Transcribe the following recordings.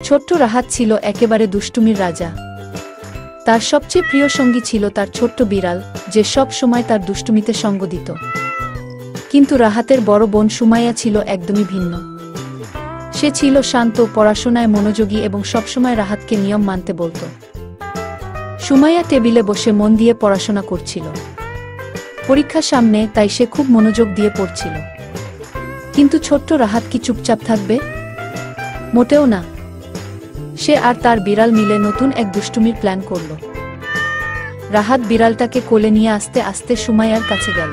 ছোট্ট রাহাত ছিল একেবারে দুষ্টুমির রাজা। তার সবচেয়ে প্রিয় সঙ্গী ছিল তার ছোট্ট বিড়াল, যে সব সময় তার দুষ্টুমিতে সঙ্গ দিত। কিন্তু রাহাতের বড় বোন সুমাইয়া ছিল একদমই ভিন্ন। সে ছিল শান্ত, পড়াশোনায় মনোযোগী এবং সবসময় রাহাতকে নিয়ম মানতে বলত। সুমাইয়া টেবিলে বসে মন দিয়ে পড়াশোনা করছিল। পরীক্ষা সামনে, তাই সে খুব মনোযোগ দিয়ে পড়ছিল। কিন্তু ছোট্ট রাহাত কি চুপচাপ থাকবে? মোটেও না। সে আর তার বিড়াল মিলে নতুন এক দুষ্টুমির প্ল্যান করল। রাহাত বিড়ালটাকে কোলে নিয়ে আস্তে আস্তে সুমাইয়ার কাছে গেল।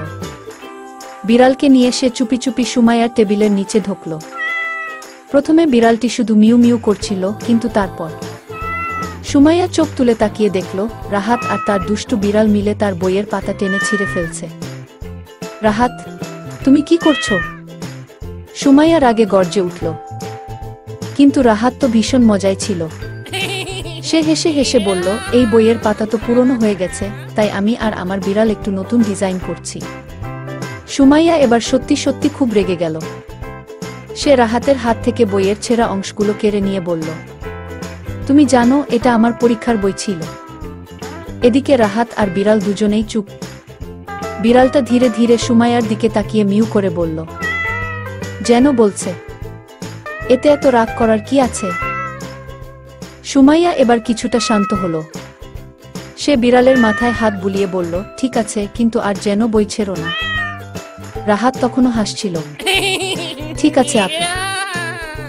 বিড়ালকে নিয়ে সে চুপি চুপি সুমাইয়ার টেবিলের নিচে ঢুকল। প্রথমে বিড়ালটি শুধু মিউ মিউ করছিল, কিন্তু তারপর সুমাইয়া চোখ তুলে তাকিয়ে দেখল রাহাত আর তার দুষ্টু বিড়াল মিলে তার বইয়ের পাতা টেনে ছিঁড়ে ফেলছে। রাহাত, তুমি কি করছো? সুমাইয়া রাগে গর্জে উঠল। কিন্তু রাহাত তো ভীষণ মজায় ছিল। সে হেসে হেসে বলল, এই বইয়ের পাতা তো পুরনো হয়ে গেছে, তাই আমি আর আমার বিড়াল একটু নতুন ডিজাইন করছি। সুমাইয়া এবার সত্যি সত্যি খুব রেগে গেল। সে রাহাতের হাত থেকে বইয়ের ছেঁড়া অংশগুলো কেড়ে নিয়ে বলল, তুমি জানো এটা আমার পরীক্ষার বই ছিল। এদিকে রাহাত আর বিড়াল দুজনেই চুপ। বিড়ালটা ধীরে ধীরে সুমাইয়ার দিকে তাকিয়ে মিউ করে বলল, যেন বলছে, এতে এত রাগ করার কি আছে? সুমাইয়া এবার কিছুটা শান্ত হলো। সে বিড়ালের মাথায় হাত বুলিয়ে বলল, ঠিক আছে, কিন্তু আর যেন বই ছেড়ো না। রাহাত তখনও হাসছিল। ঠিক আছে আপু,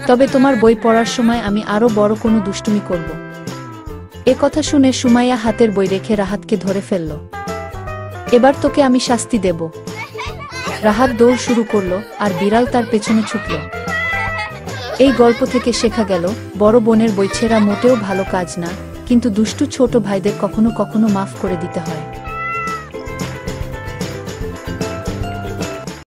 তবে তোমার বই পড়ার সময় আমি আরো বড় কোনো দুষ্টুমি করব। এ কথা শুনে সুমাইয়া হাতের বই রেখে রাহাতকে ধরে ফেলল। এবার তোকে আমি শাস্তি দেব। রাহাত দৌড় শুরু করলো আর বিড়াল তার পেছনে ছুটল। এই গল্প থেকে শেখা গেল, বড় বোনের বই ছেঁড়া মোটেও ভালো কাজ না, কিন্তু দুষ্টু ছোট ভাইদের কখনো কখনো মাফ করে দিতে হয়।